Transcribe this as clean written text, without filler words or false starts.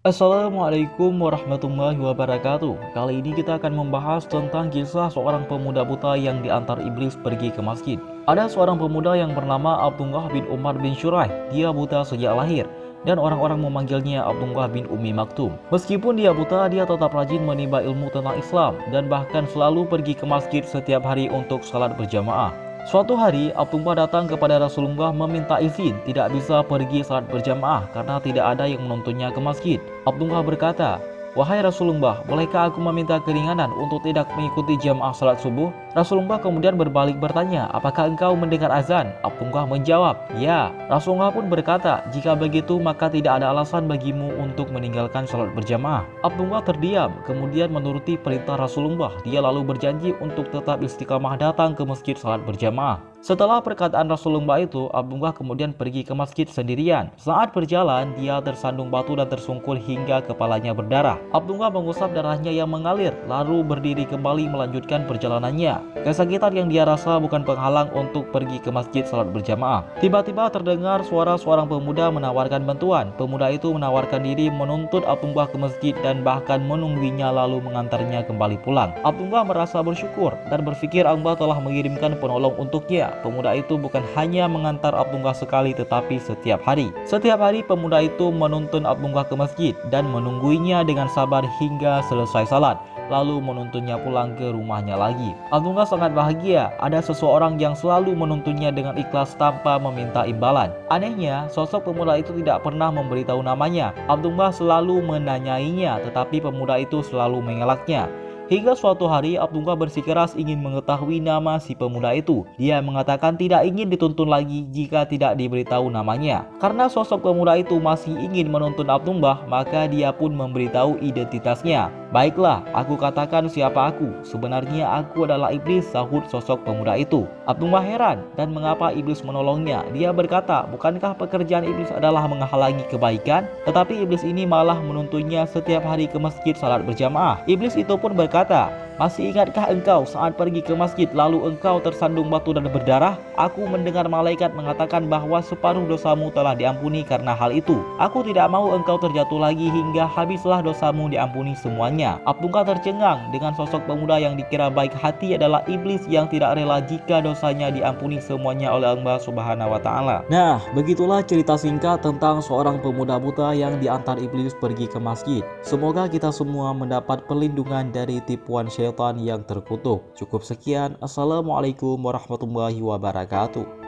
Assalamualaikum warahmatullahi wabarakatuh. Kali ini kita akan membahas tentang kisah seorang pemuda buta yang diantar iblis pergi ke masjid. Ada seorang pemuda yang bernama Abdullah bin Umar bin Syuraih. Dia buta sejak lahir dan orang-orang memanggilnya Abdullah bin Ummi Maktum. Meskipun dia buta, dia tetap rajin menimba ilmu tentang Islam dan bahkan selalu pergi ke masjid setiap hari untuk salat berjamaah. Suatu hari, Abdullah datang kepada Rasulullah meminta izin tidak bisa pergi salat berjamaah karena tidak ada yang menuntunnya ke masjid. Abdullah berkata, "Wahai Rasulullah, bolehkah aku meminta keringanan untuk tidak mengikuti jamaah salat subuh?" Rasulullah kemudian berbalik bertanya, "Apakah engkau mendengar azan?" Abdullah menjawab, "Ya." Rasulullah pun berkata, "Jika begitu maka tidak ada alasan bagimu untuk meninggalkan salat berjamaah." Abdullah terdiam, kemudian menuruti perintah Rasulullah. Dia lalu berjanji untuk tetap istiqamah datang ke masjid salat berjamaah. Setelah perkataan Rasulullah itu, Abdullah kemudian pergi ke masjid sendirian. Saat berjalan, dia tersandung batu dan tersungkur hingga kepalanya berdarah. Abdullah mengusap darahnya yang mengalir, lalu berdiri kembali melanjutkan perjalanannya. Kesakitan yang dia rasa bukan penghalang untuk pergi ke masjid salat berjamaah. Tiba-tiba terdengar suara seorang pemuda menawarkan bantuan. Pemuda itu menawarkan diri menuntut Abdullah ke masjid dan bahkan menungguinya lalu mengantarnya kembali pulang. Abdullah merasa bersyukur dan berpikir Allah telah mengirimkan penolong untuknya. Pemuda itu bukan hanya mengantar Abdullah sekali tetapi setiap hari. Setiap hari pemuda itu menuntun Abdullah ke masjid dan menungguinya dengan sabar hingga selesai salat, lalu menuntunnya pulang ke rumahnya lagi. Abdullah sangat bahagia, ada seseorang yang selalu menuntunnya dengan ikhlas tanpa meminta imbalan. Anehnya, sosok pemuda itu tidak pernah memberitahu namanya. Abdullah selalu menanyainya, tetapi pemuda itu selalu mengelaknya. Hingga suatu hari Abdullah bersikeras ingin mengetahui nama si pemuda itu. Dia mengatakan tidak ingin dituntun lagi jika tidak diberitahu namanya. Karena sosok pemuda itu masih ingin menuntun Abdullah, maka dia pun memberitahu identitasnya. "Baiklah, aku katakan siapa aku. Sebenarnya aku adalah iblis," sahut sosok pemuda itu. Abdullah heran dan mengapa iblis menolongnya. Dia berkata, bukankah pekerjaan iblis adalah menghalangi kebaikan? Tetapi iblis ini malah menuntunnya setiap hari ke masjid salat berjamaah. Iblis itu pun berkata, "Masih ingatkah engkau saat pergi ke masjid lalu engkau tersandung batu dan berdarah? Aku mendengar malaikat mengatakan bahwa separuh dosamu telah diampuni karena hal itu. Aku tidak mau engkau terjatuh lagi hingga habislah dosamu diampuni semuanya." Abdullah tercengang dengan sosok pemuda yang dikira baik hati adalah iblis yang tidak rela jika dosanya diampuni semuanya oleh Allah Subhanahu wa Ta'ala. Nah, begitulah cerita singkat tentang seorang pemuda buta yang diantar iblis pergi ke masjid. Semoga kita semua mendapat perlindungan dari tipuan syaitan yang terkutuk. Cukup sekian. Assalamualaikum warahmatullahi wabarakatuh.